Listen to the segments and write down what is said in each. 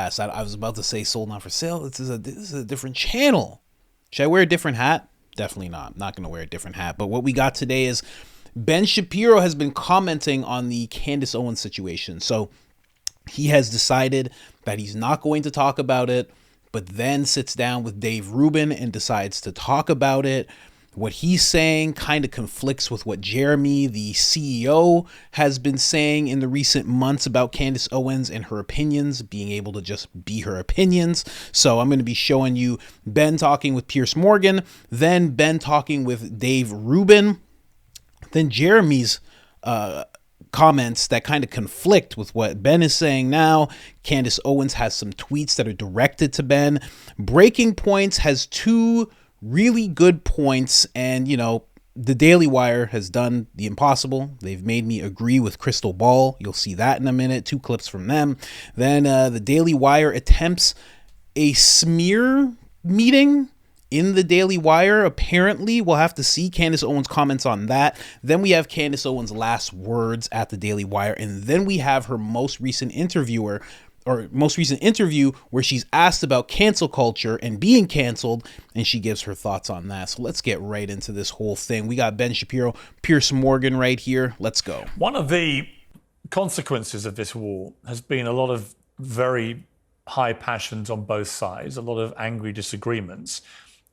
podcast. I was about to say sold not for sale. This is a different channel. Should I wear a different hat? Definitely not. I'm not going to wear a different hat. But what we got today is Ben Shapiro has been commenting on the Candace Owens situation. So he has decided that he's not going to talk about it, but then sits down with Dave Rubin and decides to talk about it. What he's saying kind of conflicts with what Jeremy, the CEO, has been saying in the recent months about Candace Owens and her opinions being able to just be her opinions. So I'm going to be showing you Ben talking with Piers Morgan, then Ben talking with Dave Rubin, then Jeremy's comments that kind of conflict with what Ben is saying now. Candace Owens has some tweets that are directed to Ben. Breaking Points has two really good points, and the Daily Wire has done the impossible. They've made me agree with Crystal Ball. You'll see that in a minute. 2 clips from them. Then the Daily Wire attempts a smear meeting in the Daily Wire. Apparently, we'll have to see Candace Owens' comments on that. Then we have Candace Owens' last words at the Daily Wire, and then we have her most recent interview where she's asked about cancel culture and being canceled, and she gives her thoughts on that. So let's get right into this whole thing. We got Ben Shapiro, Piers Morgan right here. Let's go. One of the consequences of this war has been a lot of very high passions on both sides, a lot of angry disagreements.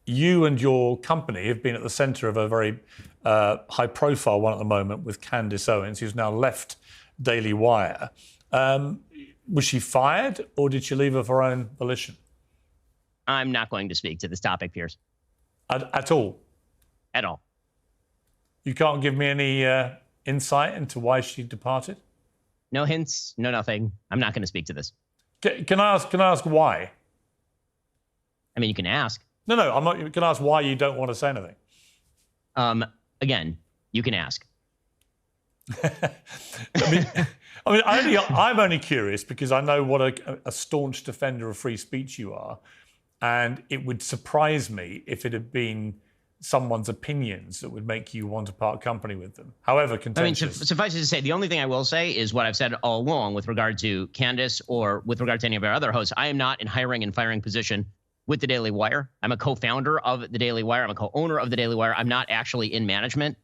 You and your company have been at the center of a very high-profile one at the moment with Candace Owens, who's now left Daily Wire. Was she fired, or did she leave of her own volition? I'm not going to speak to this topic, Piers. At all? At all. You can't give me any insight into why she departed? No hints, no nothing. I'm not going to speak to this. Can I ask why? I mean, you can ask. No, I'm not. Can I ask why you don't want to say anything? Again, you can ask. I'm only curious because I know what a staunch defender of free speech you are, and it would surprise me if it had been someone's opinions that would make you want to part company with them, however contentious. I mean, suffice it to say, the only thing I will say is what I've said all along with regard to Candace or with regard to any of our other hosts. I am not in hiring and firing position with the Daily Wire. I'm a co-founder of the Daily Wire. I'm a co-owner of the Daily Wire. I'm not actually in management.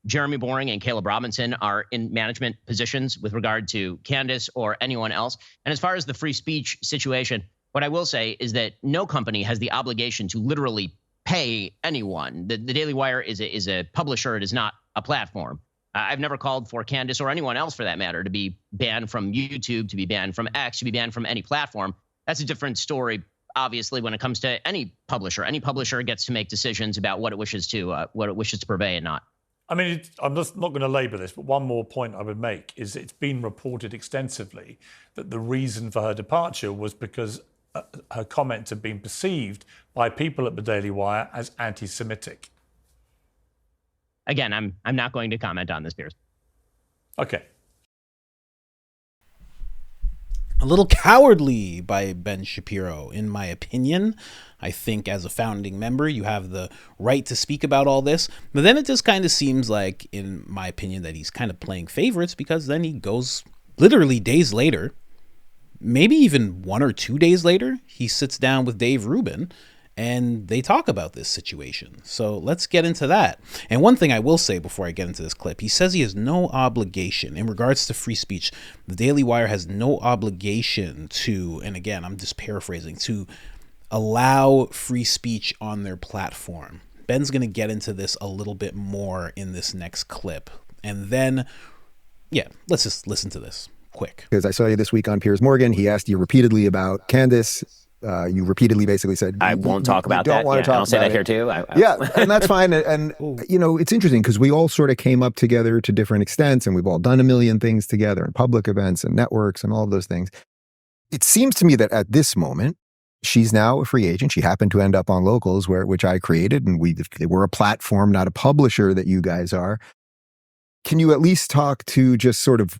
Jeremy Boring and Caleb Robinson are in management positions with regard to Candace or anyone else. And as far as the free speech situation, what I will say is that no company has the obligation to literally pay anyone. The Daily Wire is a publisher. It is not a platform. I've never called for Candace or anyone else for that matter to be banned from YouTube, to be banned from X, to be banned from any platform. That's a different story, obviously, when it comes to any publisher. Any publisher gets to make decisions about what it wishes to purvey and not. I mean, I'm just not going to labour this, but one more point I would make is it's been reported extensively that the reason for her departure was because her comments have been perceived by people at the Daily Wire as anti-Semitic. Again, I'm not going to comment on this, Piers. Okay. A little cowardly by Ben Shapiro, in my opinion. I think as a founding member, you have the right to speak about all this. But then it just kind of seems like, in my opinion, that he's kind of playing favorites, because then he goes literally days later, maybe even 1 or 2 days later, he sits down with Dave Rubin and they talk about this situation. So let's get into that. And one thing I will say before I get into this clip, he says he has no obligation in regards to free speech. The Daily Wire has no obligation to, and again, I'm just paraphrasing, to allow free speech on their platform. Ben's going to get into this a little bit more in this next clip. And then, let's just listen to this quick. Because I saw you this week on Piers Morgan. He asked you repeatedly about Candace. You repeatedly basically said, I won't talk about that. I'll say that here too. And that's fine. And it's interesting because we all sort of came up together to different extents, and we've all done a million things together in public events and networks and all of those things. It seems to me that at this moment, she's now a free agent. She happened to end up on Locals, which I created, and we're a platform, not a publisher that you guys are. Can you at least talk to just sort of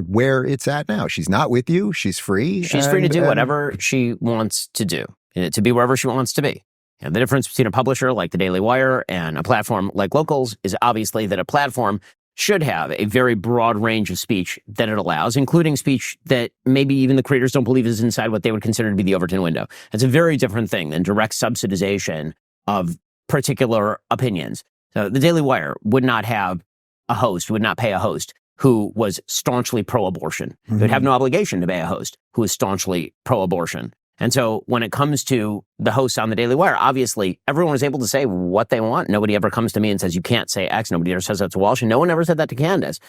where it's at now? She's not with you. She's free. She's free to do whatever she wants to do, to be wherever she wants to be. And the difference between a publisher like the Daily Wire and a platform like Locals is obviously that a platform should have a very broad range of speech that it allows, including speech that maybe even the creators don't believe is inside what they would consider to be the Overton window. It's a very different thing than direct subsidization of particular opinions. So the Daily Wire would not have a host, would not pay a host who was staunchly pro-abortion. They would have no obligation to pay a host who is staunchly pro-abortion. And so when it comes to the hosts on the Daily Wire, obviously everyone is able to say what they want. Nobody ever comes to me and says, you can't say X. Nobody ever says that to Walsh. And no one ever said that to Candace.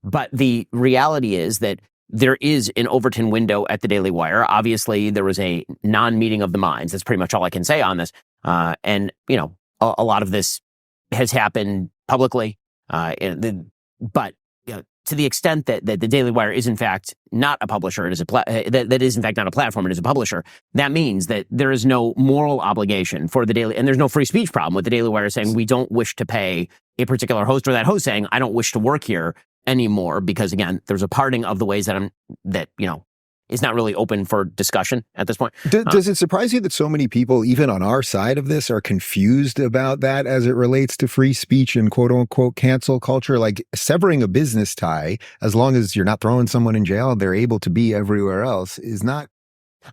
But the reality is that there is an Overton window at the Daily Wire. Obviously, there was a non-meeting of the minds. That's pretty much all I can say on this. And, you know, a lot of this has happened publicly. But you know, to the extent that the Daily Wire is in fact not a publisher, it is that is in fact not a platform, it is a publisher. That means that there is no moral obligation for the Daily, and there's no free speech problem with the Daily Wire saying we don't wish to pay a particular host, or that host saying I don't wish to work here anymore, because again, there's a parting of the ways that you know is not really open for discussion at this point. Does it surprise you that so many people, even on our side of this, are confused about that as it relates to free speech and quote unquote cancel culture? Like severing a business tie, as long as you're not throwing someone in jail, they're able to be everywhere else, is not.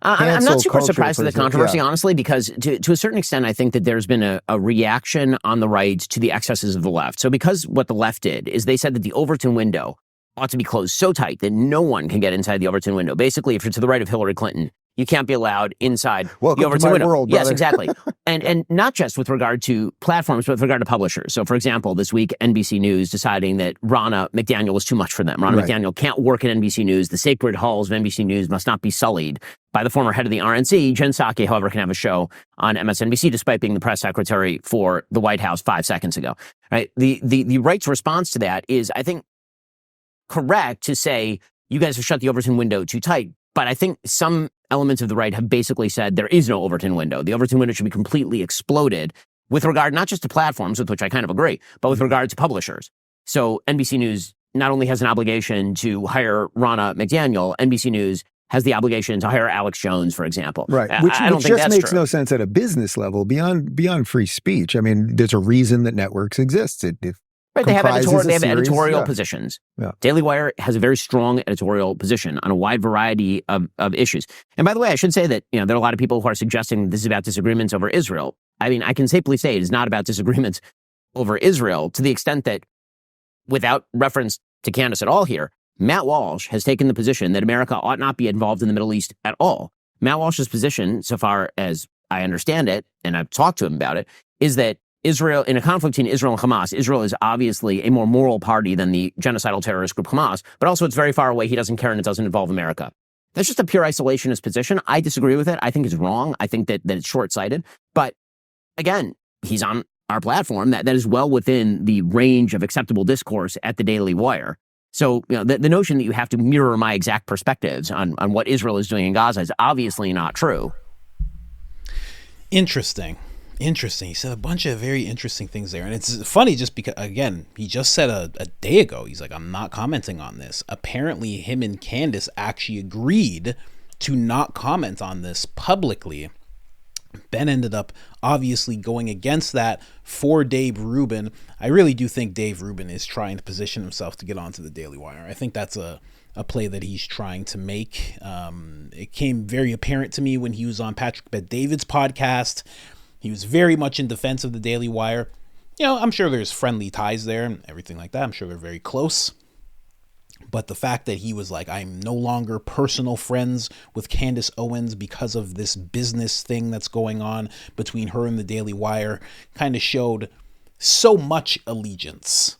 I'm not super surprised with the controversy, honestly, because to a certain extent, I think that there's been a reaction on the right to the excesses of the left. So because what the left did is they said that the Overton window ought to be closed so tight that no one can get inside the Overton window. Basically, if you're to the right of Hillary Clinton, you can't be allowed inside the Overton window. World, yes, exactly. and not just with regard to platforms, but with regard to publishers. So, for example, this week, NBC News deciding that Ronna McDaniel was too much for them. Ronna McDaniel can't work at NBC News. The sacred halls of NBC News must not be sullied by the former head of the RNC. Jen Psaki, however, can have a show on MSNBC despite being the press secretary for the White House 5 seconds ago. Right? The right's response to that is, I think, correct to say you guys have shut the Overton window too tight. But I think some elements of the right have basically said there is no Overton window. The Overton window should be completely exploded with regard not just to platforms, with which I kind of agree, but with regard to publishers. So NBC News not only has an obligation to hire Ronna McDaniel, NBC News has the obligation to hire Alex Jones, for example. Right, which just makes no sense at a business level beyond free speech. I mean, there's a reason that networks exist. Right, they have editorial positions. Yeah. Daily Wire has a very strong editorial position on a wide variety of issues. And by the way, I should say that there are a lot of people who are suggesting this is about disagreements over Israel. I mean, I can safely say it is not about disagreements over Israel, to the extent that, without reference to Candace at all here, Matt Walsh has taken the position that America ought not be involved in the Middle East at all. Matt Walsh's position, so far as I understand it, and I've talked to him about it, is that Israel, in a conflict between Israel and Hamas, Israel is obviously a more moral party than the genocidal terrorist group Hamas, but also it's very far away. He doesn't care, and it doesn't involve America. That's just a pure isolationist position. I disagree with it. I think it's wrong. I think that it's short-sighted. But again, he's on our platform. That is well within the range of acceptable discourse at the Daily Wire. So the notion that you have to mirror my exact perspectives on what Israel is doing in Gaza is obviously not true. Interesting. He said a bunch of very interesting things there. And it's funny just because, again, he just said a day ago, he's like, I'm not commenting on this. Apparently, him and Candace actually agreed to not comment on this publicly. Ben ended up obviously going against that for Dave Rubin. I really do think Dave Rubin is trying to position himself to get onto the Daily Wire. I think that's a play that he's trying to make. It came very apparent to me when he was on Patrick Bet-David's podcast. He was very much in defense of the Daily Wire. I'm sure there's friendly ties there and everything like that. I'm sure they're very close. But the fact that he was like, I'm no longer personal friends with Candace Owens because of this business thing that's going on between her and the Daily Wire, kind of showed so much allegiance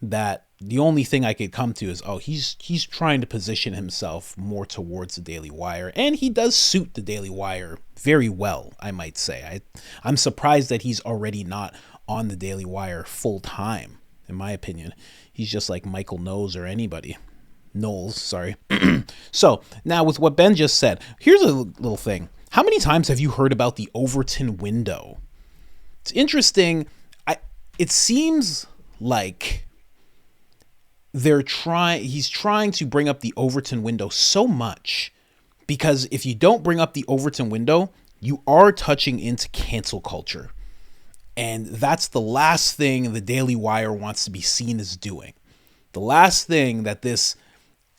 that the only thing I could come to is, he's trying to position himself more towards the Daily Wire. And he does suit the Daily Wire very well, I might say. I'm surprised that he's already not on the Daily Wire full time, in my opinion. He's just like Michael Knowles or anybody. Knowles, sorry. So now with what Ben just said, here's a little thing. How many times have you heard about the Overton window? It's interesting. It seems like he's trying to bring up the Overton window so much, because if you don't bring up the Overton window, you are touching into cancel culture. And that's the last thing the Daily Wire wants to be seen as doing. The last thing that this,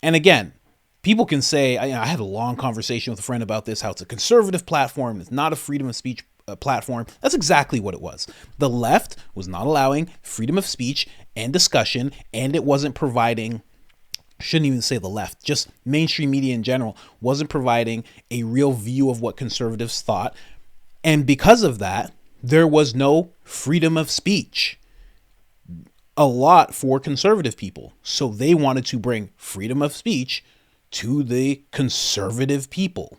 and again, people can say, I had a long conversation with a friend about this, how it's a conservative platform, it's not a freedom of speech platform. That's exactly what it was. The left was not allowing freedom of speech and discussion, and it wasn't providing, shouldn't even say the left, just mainstream media in general wasn't providing a real view of what conservatives thought. And because of that, there was no freedom of speech a lot for conservative people. So they wanted to bring freedom of speech to the conservative people.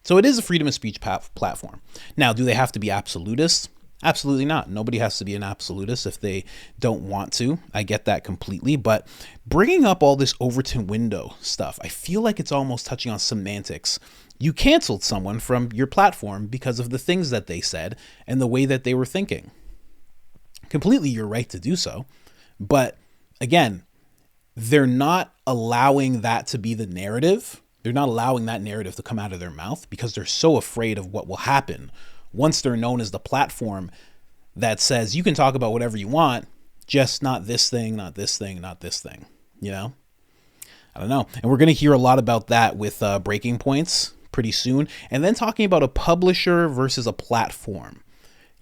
So it is a freedom of speech platform. Now, do they have to be absolutists? Absolutely not. Nobody has to be an absolutist if they don't want to. I get that completely. But bringing up all this Overton Window stuff, I feel like it's almost touching on semantics. You canceled someone from your platform because of the things that they said and the way that they were thinking. Completely your right to do so. But again, they're not allowing that to be the narrative. They're not allowing that narrative to come out of their mouth because they're so afraid of what will happen once they're known as the platform that says you can talk about whatever you want, just not this thing, not this thing, not this thing, you know? I don't know. And we're going to hear a lot about that with Breaking Points pretty soon. And then talking about a publisher versus a platform.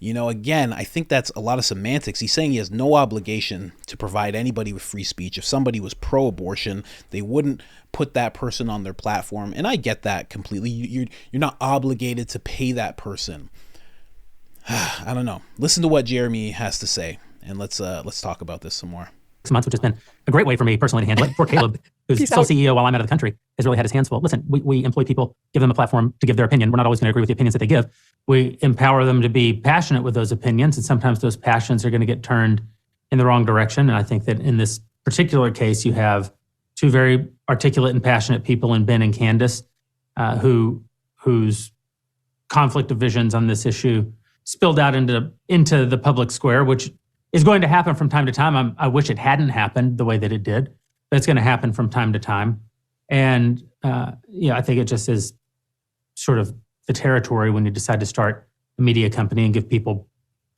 You know, again, I think that's a lot of semantics. He's saying he has no obligation to provide anybody with free speech. If somebody was pro-abortion, they wouldn't put that person on their platform. And I get that completely. You're not obligated to pay that person. I don't know. Listen to what Jeremy has to say, and let's talk about this some more. 6 months, which has been a great way for me personally to handle it. For Caleb, who's still CEO while I'm out of the country, has really had his hands full. Listen, we employ people, give them a platform to give their opinion. We're not always going to agree with the opinions that they give. We empower them to be passionate with those opinions, and sometimes those passions are going to get turned in the wrong direction. And I think that in this particular case, you have two very articulate and passionate people in Ben and Candace, whose conflict of visions on this issue spilled out into the public square, which is going to happen from time to time. I wish it hadn't happened the way that it did, but it's going to happen from time to time. And I think it just is sort of the territory when you decide to start a media company and give people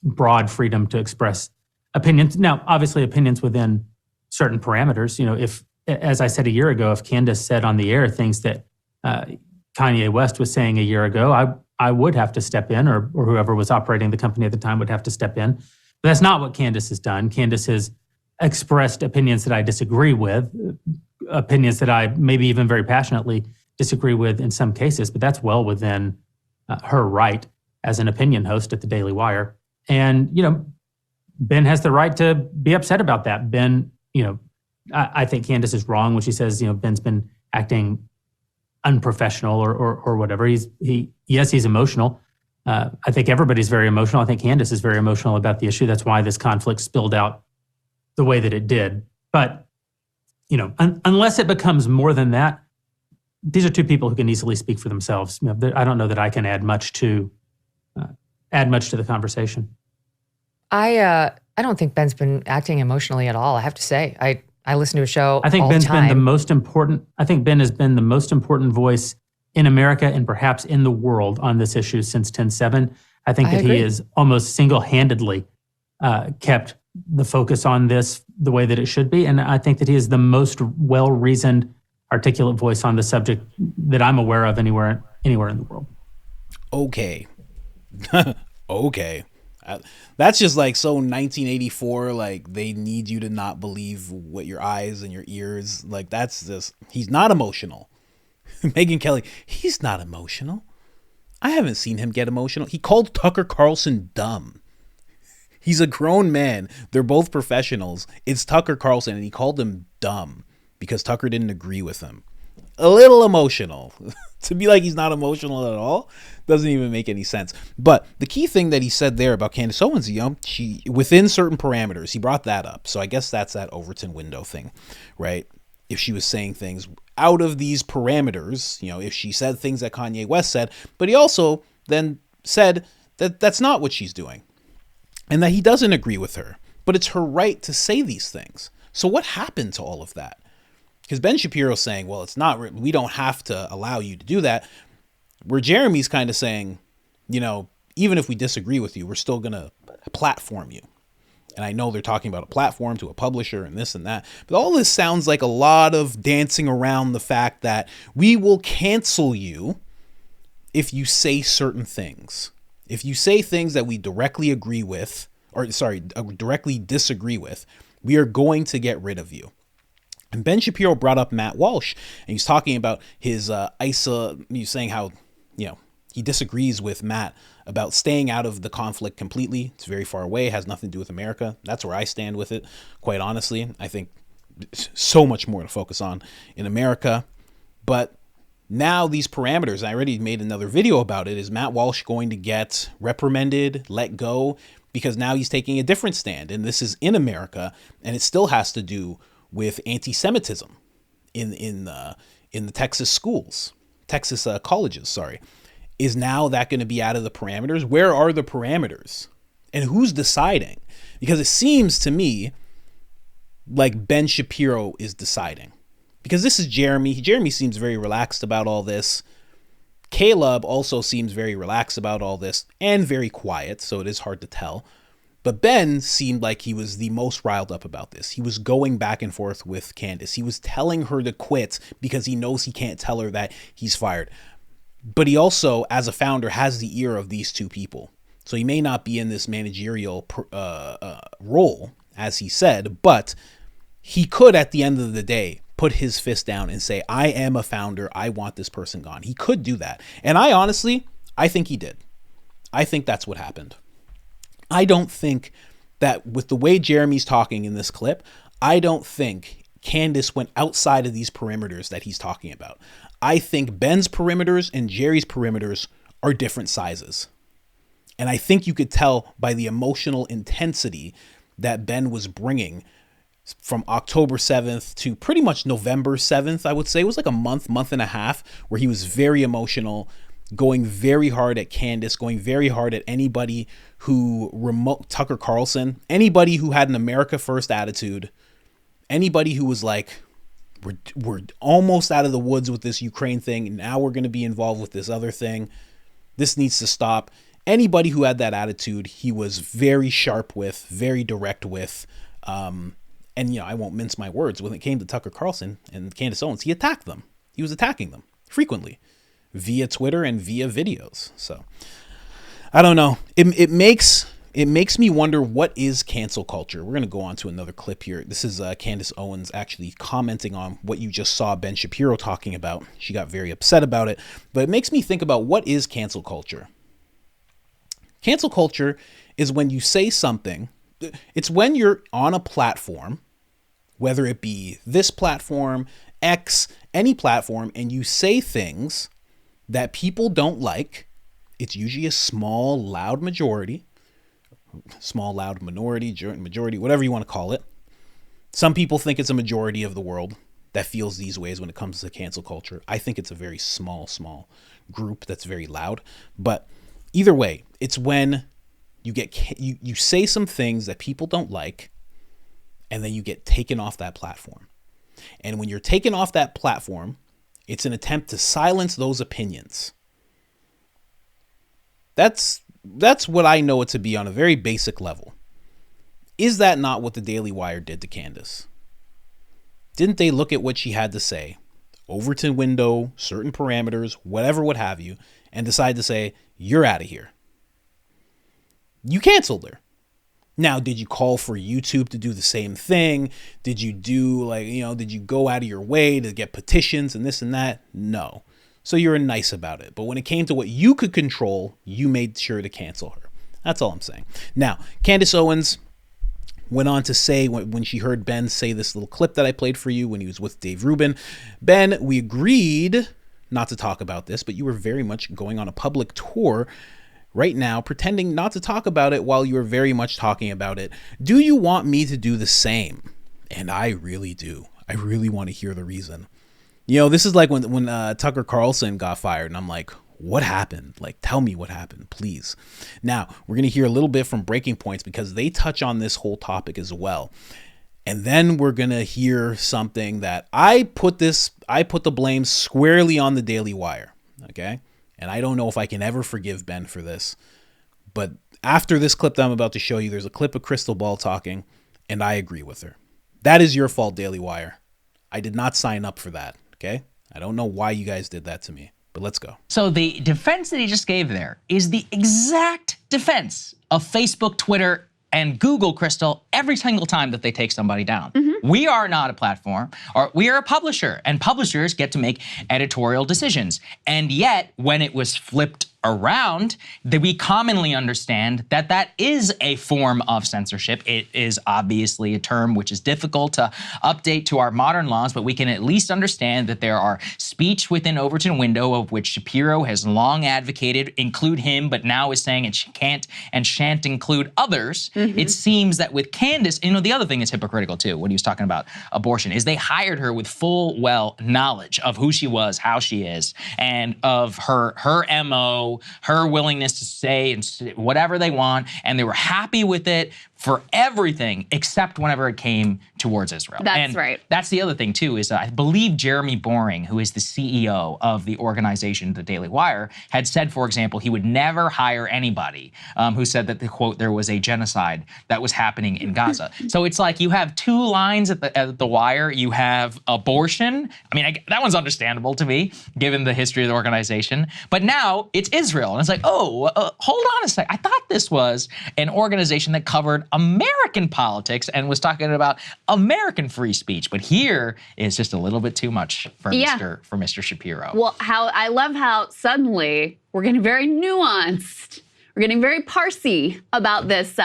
broad freedom to express opinions. Now, obviously, opinions within certain parameters. You know, if, as I said a year ago, if Candace said on the air things that Kanye West was saying a year ago, I would have to step in, or whoever was operating the company at the time would have to step in. But that's not what Candace has done. Candace has expressed opinions that I disagree with, opinions that I maybe even very passionately disagree with in some cases, but that's well within her right as an opinion host at the Daily Wire. And, you know, Ben has the right to be upset about that. Ben, you know, I think Candace is wrong when she says, you know, Ben's been acting unprofessional or whatever. He's emotional. I think everybody's very emotional. I think Candace is very emotional about the issue. That's why this conflict spilled out the way that it did. But, you know, unless it becomes more than that, these are two people who can easily speak for themselves. You know, I don't know that I can add much to the conversation. I don't think Ben's been acting emotionally at all. I have to say, I listen to a show. I think all Ben's the time. been the most important. I think Ben has been the most important voice in America and perhaps in the world on this issue since 10/7. I think that agree. he has almost single-handedly kept the focus on this the way that it should be. And I think that he is the most well-reasoned, articulate voice on the subject that I'm aware of anywhere in the world. Okay. Okay. That's just like so 1984, like they need you to not believe what your eyes and your ears, like that's just, he's not emotional. Megyn Kelly, he's not emotional. I haven't seen him get emotional. He called Tucker Carlson dumb. He's a grown man. They're both professionals. It's Tucker Carlson, and he called him dumb because Tucker didn't agree with him. A little emotional. To be like he's not emotional at all doesn't even make any sense. But the key thing that he said there about Candace Owens, you know, she, within certain parameters, he brought that up. So I guess that's that Overton Window thing, right? If she was saying things out of these parameters, you know, if she said things that Kanye West said, but he also then said that that's not what she's doing and that he doesn't agree with her, but it's her right to say these things. So what happened to all of that? Because Ben Shapiro's saying, well, it's not, we don't have to allow you to do that. Where Jeremy's kind of saying, you know, even if we disagree with you, we're still going to platform you. And I know they're talking about a platform to a publisher and this and that, but all this sounds like a lot of dancing around the fact that we will cancel you if you say certain things. If you say things that we directly agree with, directly disagree with, we are going to get rid of you. And Ben Shapiro brought up Matt Walsh, and he's talking about his he's saying how, he disagrees with Matt about staying out of the conflict completely. It's very far away, has nothing to do with America. That's where I stand with it, quite honestly. I think so much more to focus on in America. But now these parameters, I already made another video about it, is Matt Walsh going to get reprimanded, let go, because now he's taking a different stand, and this is in America, and it still has to do with anti-Semitism in the Texas schools, Texas colleges, sorry. Is now that going to be out of the parameters? Where are the parameters? And who's deciding? Because it seems to me like Ben Shapiro is deciding. Because this is Jeremy. Jeremy seems very relaxed about all this. Caleb also seems very relaxed about all this and very quiet, so it is hard to tell. But Ben seemed like he was the most riled up about this. He was going back and forth with Candace. He was telling her to quit because he knows he can't tell her that he's fired. But he also, as a founder, has the ear of these two people. So he may not be in this managerial role, as he said, but he could, at the end of the day, put his fist down and say, I am a founder. I want this person gone. He could do that. And I think he did. I think that's what happened. I don't think that with the way Jeremy's talking in this clip, I don't think Candace went outside of these perimeters that he's talking about. I think Ben's perimeters and Jerry's perimeters are different sizes. And I think you could tell by the emotional intensity that Ben was bringing from October 7th to pretty much November 7th, I would say. It was like a month and a half where he was very emotional, going very hard at Candace, going very hard at anybody who Tucker Carlson, anybody who had an America First attitude, anybody who was like, we're almost out of the woods with this Ukraine thing, and now we're going to be involved with this other thing. This needs to stop. Anybody who had that attitude, he was very sharp with, very direct with. And, I won't mince my words. When it came to Tucker Carlson and Candace Owens, he attacked them. He was attacking them frequently via Twitter and via videos. So I don't know. It makes me wonder, what is cancel culture? We're going to go on to another clip here. This is Candace Owens actually commenting on what you just saw Ben Shapiro talking about. She got very upset about it, but it makes me think about, what is cancel culture? Cancel culture is when you say something. It's when you're on a platform, whether it be this platform, X, any platform, and you say things that people don't like. It's usually a small, loud minority, majority, whatever you want to call it. Some people think it's a majority of the world that feels these ways when it comes to cancel culture. I think it's a very small group that's very loud. But either way, it's when you say some things that people don't like, and then you get taken off that platform. And when you're taken off that platform, it's an attempt to silence those opinions. That's what I know it to be on a very basic level. Is that not what the Daily Wire did to Candace? Didn't they look at what she had to say, Overton window, certain parameters, whatever, what have you, and decide to say, you're out of here? You canceled her. Now, did you call for YouTube to do the same thing? Did you did you go out of your way to get petitions and this and that? No. So you're nice about it. But when it came to what you could control, you made sure to cancel her. That's all I'm saying. Now, Candace Owens went on to say, when she heard Ben say this little clip that I played for you when he was with Dave Rubin, Ben, we agreed not to talk about this, but you were very much going on a public tour right now, pretending not to talk about it while you were very much talking about it. Do you want me to do the same? And I really do. I really want to hear the reason. This is like when Tucker Carlson got fired, and I'm like, what happened? Like, tell me what happened, please. Now, we're going to hear a little bit from Breaking Points because they touch on this whole topic as well. And then we're going to hear something that I put the blame squarely on the Daily Wire. Okay. And I don't know if I can ever forgive Ben for this, But after this clip that I'm about to show you, there's a clip of Crystal Ball talking, and I agree with her. That is your fault, Daily Wire. I did not sign up for that, okay? I don't know why you guys did that to me, but let's go. So the defense that he just gave there is the exact defense of Facebook, Twitter, and Google, Crystal, every single time that they take somebody down. We are not a platform, or we are a publisher, and publishers get to make editorial decisions. And yet, when it was flipped around, that we commonly understand that that is a form of censorship. It is obviously a term which is difficult to update to our modern laws, but we can at least understand that there are speech within Overton Window, of which Shapiro has long advocated include him, but now is saying it can't and shan't include others. It seems that with Candace, the other thing that's hypocritical too, when he was talking about abortion, is they hired her with full knowledge of who she was, how she is, and of her MO, her willingness to say and whatever they want, and they were happy with it for everything except whenever it came towards Israel. That's right. That's the other thing too, is I believe Jeremy Boring, who is the CEO of the organization, the Daily Wire, had said, for example, he would never hire anybody who said that, quote, there was a genocide that was happening in Gaza. So it's like you have two lines at the Wire. You have abortion. That one's understandable to me, given the history of the organization. But now it's Israel. And it's like, hold on a sec. I thought this was an organization that covered American politics and was talking about American free speech, but here is just a little bit too much for Mr. Shapiro. Well, I love how suddenly we're getting very nuanced. We're getting very parsy about this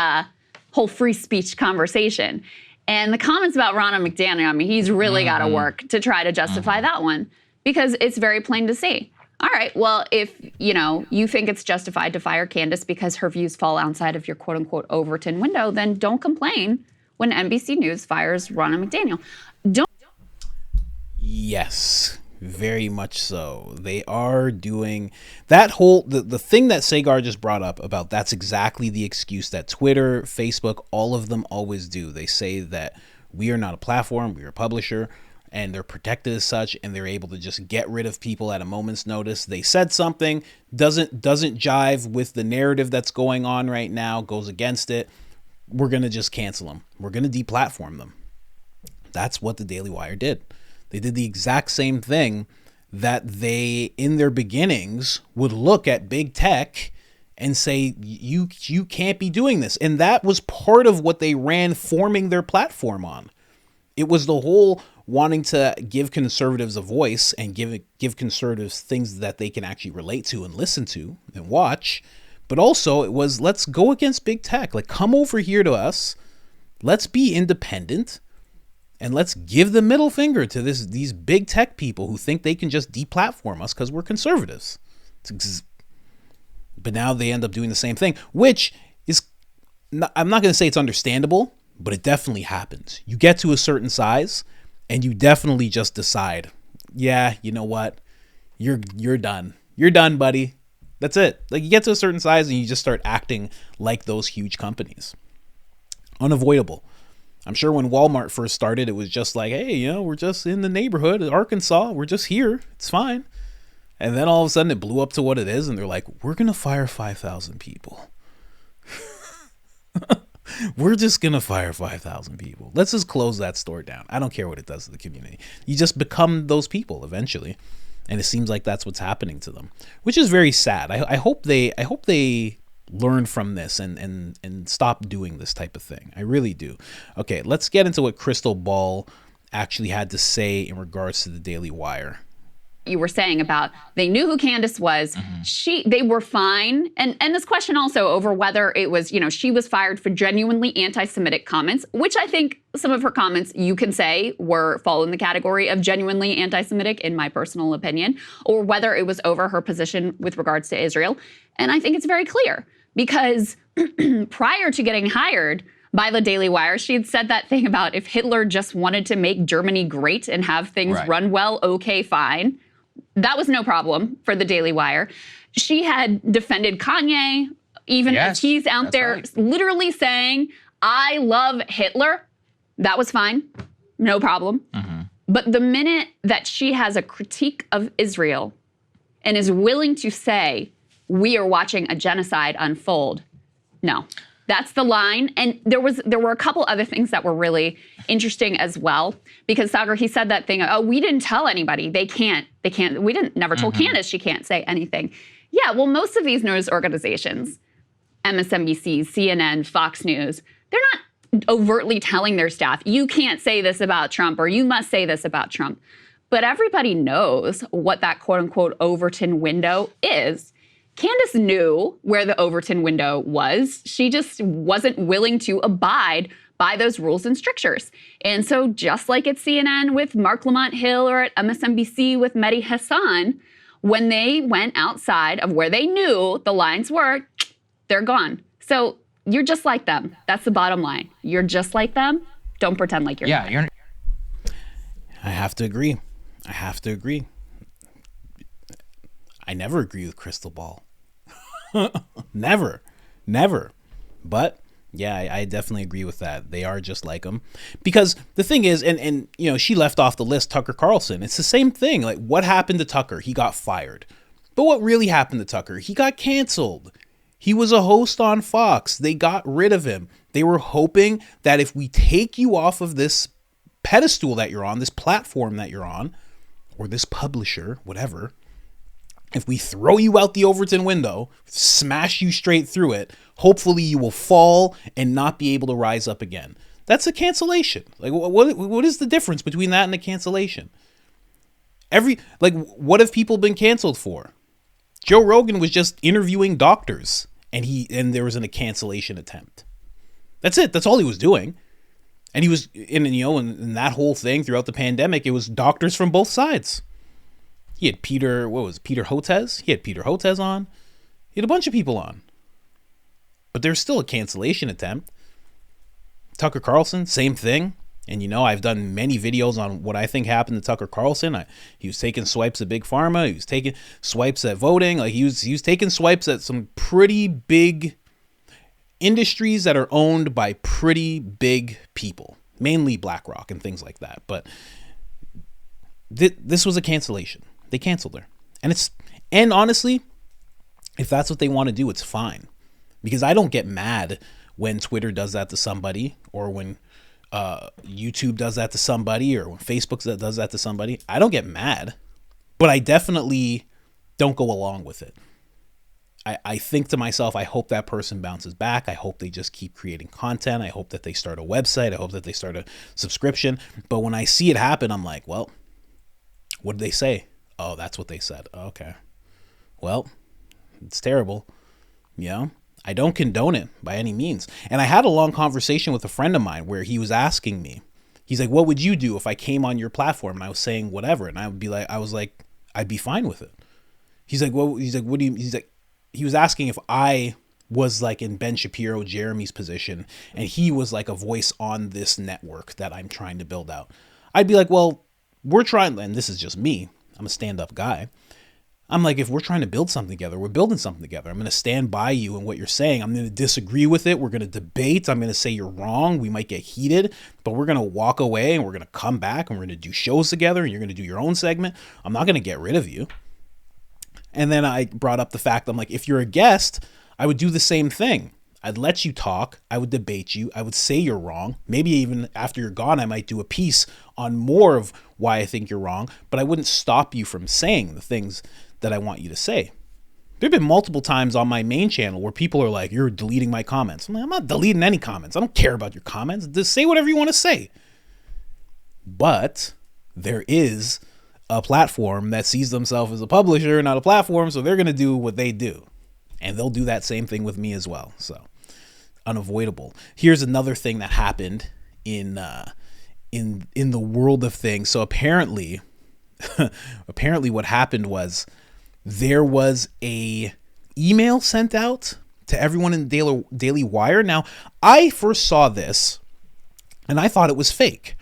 whole free speech conversation. And the comments about Ronna McDaniel, he's really got to work to try to justify that one, because it's very plain to see. All right, well, if you think it's justified to fire Candace because her views fall outside of your quote-unquote Overton window, then don't complain when NBC News fires Ronna McDaniel. Yes, very much so. They are doing that whole, the thing that Sagar just brought up about, that's exactly the excuse that Twitter, Facebook, all of them always do. They say that we are not a platform, we are a publisher, and they're protected as such, and they're able to just get rid of people at a moment's notice. They said something, doesn't jive with the narrative that's going on right now, goes against it. We're going to just cancel them. We're going to deplatform them. That's what the Daily Wire did. They did the exact same thing that they, in their beginnings, would look at big tech and say, you can't be doing this. And that was part of what they ran forming their platform on. It was the whole wanting to give conservatives a voice and give conservatives things that they can actually relate to and listen to and watch. But also it was, let's go against big tech. Like, come over here to us. Let's be independent. And let's give the middle finger to these big tech people who think they can just deplatform us because we're conservatives. But now they end up doing the same thing, which is, I'm not going to say it's understandable, but it definitely happens. You get to a certain size and you definitely just decide, yeah, you know what? You're done. You're done, buddy. That's it. Like, you get to a certain size and you just start acting like those huge companies. Unavoidable. I'm sure when Walmart first started, it was just like, hey, we're just in the neighborhood, Arkansas. We're just here. It's fine. And then all of a sudden it blew up to what it is. And they're like, we're going to fire 5,000 people. We're just going to fire 5,000 people. Let's just close that store down. I don't care what it does to the community. You just become those people eventually. And it seems like that's what's happening to them, which is very sad. I hope they learn from this and stop doing this type of thing. I really do. Okay, let's get into what Crystal Ball actually had to say in regards to the Daily Wire. You were saying about they knew who Candace was. They were fine. And this question also over whether it was, she was fired for genuinely anti-Semitic comments, which I think some of her comments you can say fall in the category of genuinely anti-Semitic, in my personal opinion, or whether it was over her position with regards to Israel. And I think it's very clear because prior to getting hired by the Daily Wire, she had said that thing about if Hitler just wanted to make Germany great and have things run well, okay, fine. That was no problem for the Daily Wire. She had defended Kanye, even as he's out there literally saying, I love Hitler. That was fine. No problem. But the minute that she has a critique of Israel and is willing to say, we are watching a genocide unfold, No. That's the line. And there were a couple other things that were really interesting as well. Because Sagar, he said that thing, oh, we didn't tell anybody. They can't, never told Candace she can't say anything. Yeah, well, most of these news organizations, MSNBC, CNN, Fox News, they're not overtly telling their staff, you can't say this about Trump or you must say this about Trump. But everybody knows what that quote unquote Overton window is. Candace knew where the Overton window was. She just wasn't willing to abide by those rules and strictures. And so just like at CNN with Mark Lamont Hill or at MSNBC with Mehdi Hassan, when they went outside of where they knew the lines were, they're gone. So you're just like them. That's the bottom line. You're just like them. Don't pretend like you're not. I have to agree. I never agree with Crystal Ball. Never. But yeah, I definitely agree with that. They are just like them. Because the thing is, and you know, she left off the list Tucker Carlson. It's the same thing. Like, what happened to Tucker? He got fired. But what really happened to Tucker? He got canceled. He was a host on Fox. They got rid of him. They were hoping that if we take you off of this pedestal that you're on, this platform that you're on, or this publisher, whatever, if we throw you out the Overton window, smash you straight through it, hopefully you will fall and not be able to rise up again. That's a cancellation. Like, what is the difference between that and a cancellation? What have people been canceled for? Joe Rogan was just interviewing doctors, and there was a cancellation attempt. That's it. That's all he was doing. And he was in that whole thing throughout the pandemic, it was doctors from both sides. He had Peter Hotez? He had Peter Hotez on. He had a bunch of people on. But there's still a cancellation attempt. Tucker Carlson, same thing. And I've done many videos on what I think happened to Tucker Carlson. He was taking swipes at Big Pharma. He was taking swipes at voting. Like he was taking swipes at some pretty big industries that are owned by pretty big people, mainly BlackRock and things like that. But this was a cancellation. They canceled her. And honestly, if that's what they want to do, it's fine. Because I don't get mad when Twitter does that to somebody, or when YouTube does that to somebody, or when Facebook does that to somebody. I don't get mad, but I definitely don't go along with it. I think to myself, I hope that person bounces back. I hope they just keep creating content. I hope that they start a website. I hope that they start a subscription. But when I see it happen, I'm like, well, what did they say? Oh, that's what they said. Okay. Well, it's terrible. I don't condone it by any means. And I had a long conversation with a friend of mine where he was asking me, he's like, what would you do if I came on your platform? And I was saying whatever. And I was like, I'd be fine with it. He's like, what do you, he was asking if I was like in Ben Shapiro, Jeremy's position, and he was like a voice on this network that I'm trying to build out. I'd be like, well, we're trying, and this is just me. I'm a stand-up guy. I'm like, if we're trying to build something together, we're building something together. I'm going to stand by you and what you're saying. I'm going to disagree with it. We're going to debate. I'm going to say you're wrong. We might get heated, but we're going to walk away and we're going to come back and we're going to do shows together and you're going to do your own segment. I'm not going to get rid of you. And then I brought up the fact, I'm like, if you're a guest, I would do the same thing. I'd let you talk. I would debate you. I would say you're wrong. Maybe even after you're gone, I might do a piece on more of why I think you're wrong, but I wouldn't stop you from saying the things that I want you to say. There have been multiple times on my main channel where people are like, you're deleting my comments. I'm like, I'm not deleting any comments. I don't care about your comments. Just say whatever you want to say. But there is a platform that sees themselves as a publisher, not a platform, so they're going to do what they do. And they'll do that same thing with me as well. So unavoidable. Here's another thing that happened in the world of things. So apparently what happened was there was a email sent out to everyone in the Daily Wire. Now, I first saw this and I thought it was fake.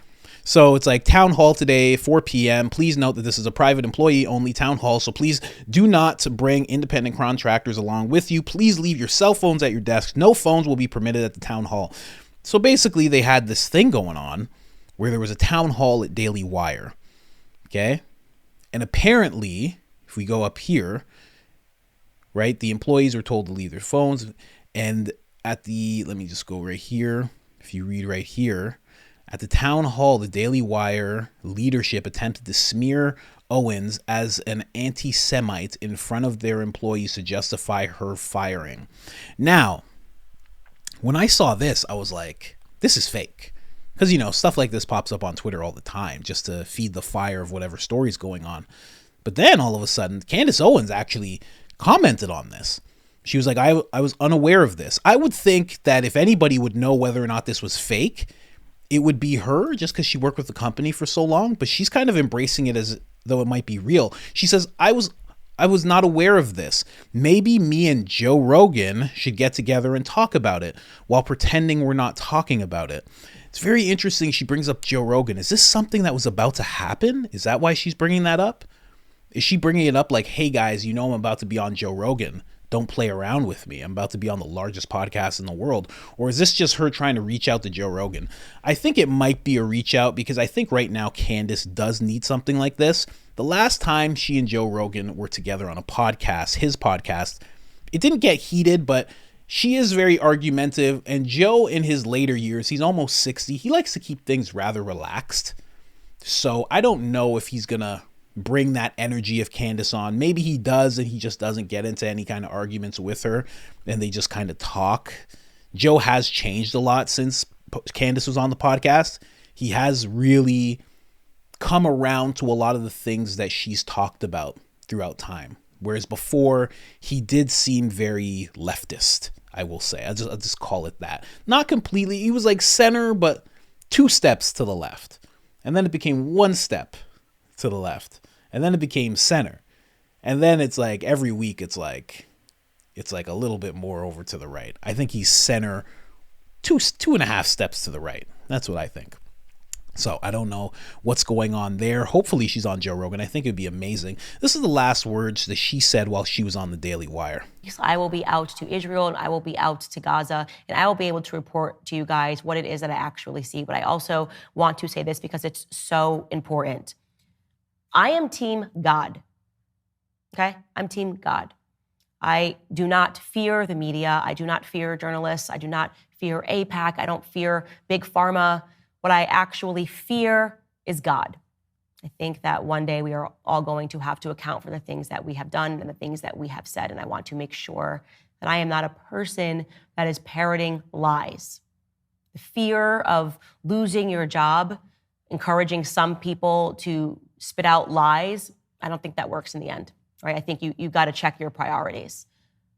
So it's like, town hall today, 4 p.m. Please note that this is a private employee only town hall. So please do not bring independent contractors along with you. Please leave your cell phones at your desk. No phones will be permitted at the town hall. So basically they had this thing going on where there was a town hall at Daily Wire. Okay. And apparently, if we go up here, right, the employees were told to leave their phones. And let me just go right here. If you read right here, at the town hall, the Daily Wire leadership attempted to smear Owens as an anti-Semite in front of their employees to justify her firing. Now, when I saw this, I was like, this is fake. Because, stuff like this pops up on Twitter all the time just to feed the fire of whatever story's going on. But then all of a sudden, Candace Owens actually commented on this. She was like, I was unaware of this. I would think that if anybody would know whether or not this was fake, it would be her, just because she worked with the company for so long. But she's kind of embracing it as though it might be real. She says, I was not aware of this. Maybe me and Joe Rogan should get together and talk about it while pretending we're not talking about it. It's very interesting she brings up Joe Rogan. Is this something that was about to happen? Is that why she's bringing that up? Is she bringing it up like, hey guys, I'm about to be on Joe Rogan. Don't play around with me. I'm about to be on the largest podcast in the world. Or is this just her trying to reach out to Joe Rogan? I think it might be a reach out because I think right now Candace does need something like this. The last time she and Joe Rogan were together on a podcast, his podcast, it didn't get heated, but she is very argumentative. And Joe, in his later years, he's almost 60. He likes to keep things rather relaxed. So I don't know if he's going to bring that energy of Candace on. Maybe he does, and he just doesn't get into any kind of arguments with her, and they just kind of talk. Joe has changed a lot since Candace was on the podcast. He has really come around to a lot of the things that she's talked about throughout time. Whereas before, he did seem very leftist, I will say. I'll just call it that. Not completely. He was like center, but 2 steps to the left. And then it became 1 step to the left. And then it became center. And then it's like every week it's like a little bit more over to the right. I think he's center 2.5 steps to the right. That's what I think. So I don't know what's going on there. Hopefully she's on Joe Rogan. I think it'd be amazing. This is the last words that she said while she was on the Daily Wire. I will be out to Israel and I will be out to Gaza and I will be able to report to you guys what it is that I actually see. But I also want to say this because it's so important. I am team God, okay? I'm team God. I do not fear the media. I do not fear journalists. I do not fear AIPAC. I don't fear Big Pharma. What I actually fear is God. I think that one day we are all going to have to account for the things that we have done and the things that we have said, and I want to make sure that I am not a person that is parroting lies. The fear of losing your job, encouraging some people to spit out lies, I don't think that works in the end, right? I think you got to check your priorities.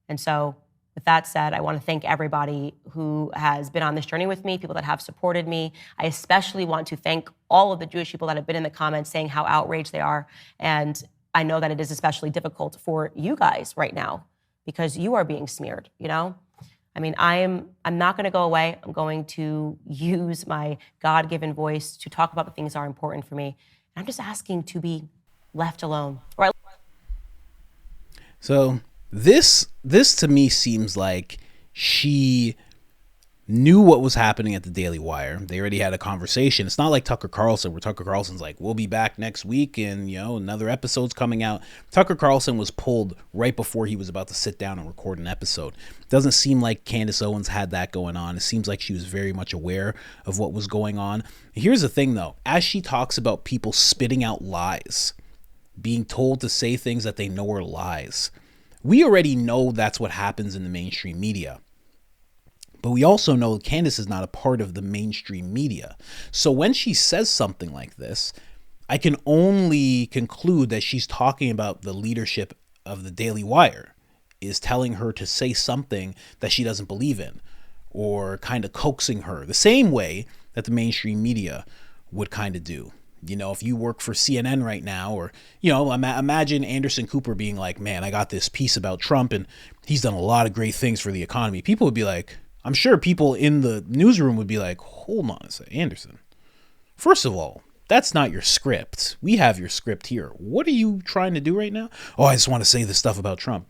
And so with that said, I want to thank everybody who has been on this journey with me, people that have supported me. I especially want to thank all of the Jewish people that have been in the comments saying how outraged they are. And I know that it is especially difficult for you guys right now because you are being smeared, I mean, I'm not going to go away. I'm going to use my God-given voice to talk about the things that are important for me. I'm just asking to be left alone. So this to me seems like she knew what was happening at the Daily Wire. They already had a conversation. It's not like Tucker Carlson, where Tucker Carlson's like, we'll be back next week and, another episode's coming out. Tucker Carlson was pulled right before he was about to sit down and record an episode. It doesn't seem like Candace Owens had that going on. It seems like she was very much aware of what was going on. Here's the thing, though. As she talks about people spitting out lies, being told to say things that they know are lies, we already know that's what happens in the mainstream media. But we also know Candace is not a part of the mainstream media. So when she says something like this, I can only conclude that she's talking about the leadership of the Daily Wire, is telling her to say something that she doesn't believe in, or kind of coaxing her the same way that the mainstream media would kind of do. If you work for CNN right now, or, imagine Anderson Cooper being like, man, I got this piece about Trump and he's done a lot of great things for the economy. People would be like, I'm sure people in the newsroom would be like, hold on a second, Anderson. First of all, that's not your script. We have your script here. What are you trying to do right now? Oh, I just want to say this stuff about Trump.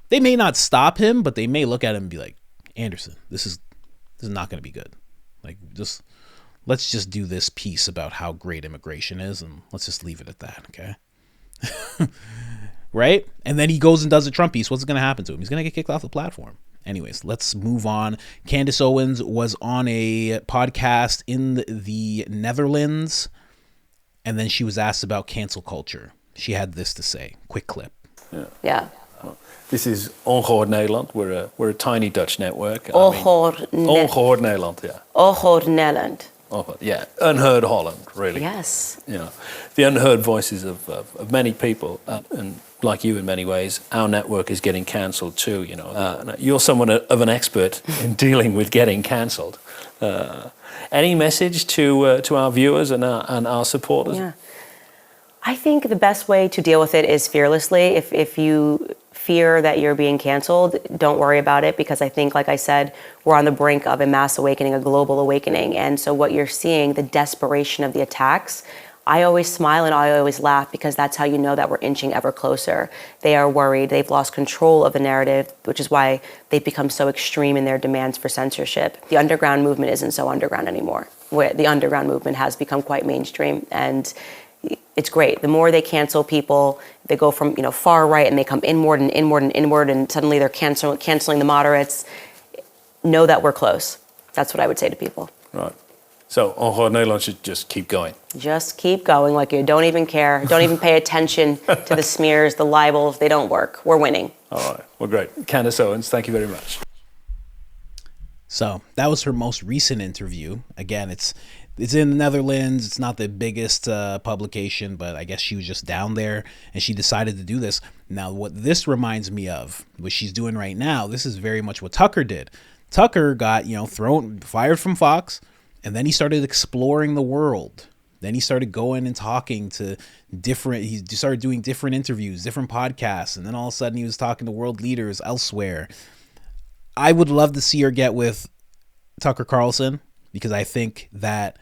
They may not stop him, but they may look at him and be like, Anderson, this is not going to be good. Like, let's just do this piece about how great immigration is, and let's just leave it at that, okay? Right? And then he goes and does a Trump piece. What's going to happen to him? He's going to get kicked off the platform. Anyways, let's move on. Candace Owens was on a podcast in the Netherlands, and then she was asked about cancel culture. She had this to say. Quick clip. Yeah. This is Ongehoord Nederland. We're a tiny Dutch network. Ongehoord Nederland, yeah. Ongehoord Nederland. Yeah, unheard Holland, really. Yes. You know, the unheard voices of many people, and like you in many ways, our network is getting cancelled too. You know, you're someone of an expert in dealing with getting cancelled. Any message to our viewers and our supporters? Yeah, I think the best way to deal with it is fearlessly. If you fear that you're being canceled, don't worry about it, because I think, like I said, we're on the brink of a mass awakening, a global awakening. And so what you're seeing, the desperation of the attacks, I always smile and I always laugh, because that's how you know that we're inching ever closer. They are worried. They've lost control of the narrative, which is why they've become so extreme in their demands for censorship. The underground movement isn't so underground anymore. Where the underground movement has become quite mainstream, and it's great. The more they cancel people, they go from far right and they come inward and inward and inward, and suddenly they're canceling the moderates. Know that we're close. That's what I would say to people. Right. So Ongehoord Nederland should just keep going. Just keep going, like you don't even care. Don't even pay attention to the smears, the libels. They don't work. We're winning. All right. Well, great. Candace Owens, thank you very much. So that was her most recent interview. Again, it's in the Netherlands. It's not the biggest publication, but I guess she was just down there and she decided to do this. Now, what this reminds me of, what she's doing right now, this is very much what Tucker did. Tucker got, fired from Fox, and then he started exploring the world. Then he started going and talking to he started doing different interviews, different podcasts, and then all of a sudden he was talking to world leaders elsewhere. I would love to see her get with Tucker Carlson, because I think that,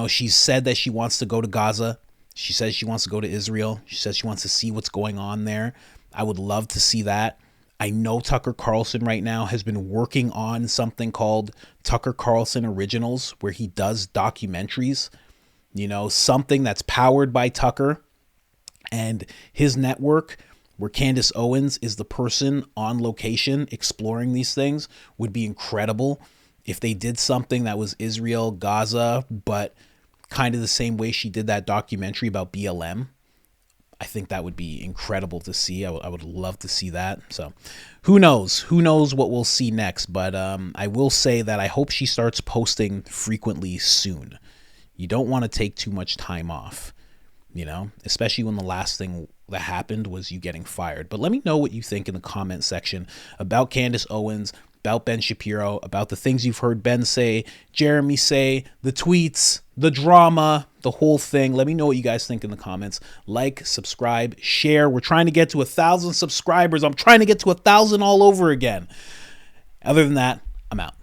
she's said that she wants to go to Gaza. She says she wants to go to Israel. She says she wants to see what's going on there. I would love to see that. I know Tucker Carlson right now has been working on something called Tucker Carlson Originals, where he does documentaries, something that's powered by Tucker and his network, where Candace Owens is the person on location exploring these things. Would be incredible if they did something that was Israel, Gaza, but kind of the same way she did that documentary about BLM. I think that would be incredible to see. I would love to see that. So who knows what we'll see next. But I will say that I hope she starts posting frequently soon. You don't want to take too much time off, especially when the last thing that happened was you getting fired. But let me know what you think in the comment section about Candace Owens, about Ben Shapiro, about the things you've heard Ben say, Jeremy say, the tweets, the drama, the whole thing. Let me know what you guys think in the comments. Like, subscribe, share. We're trying to get to 1,000 subscribers. I'm trying to get to 1,000 all over again. Other than that, I'm out.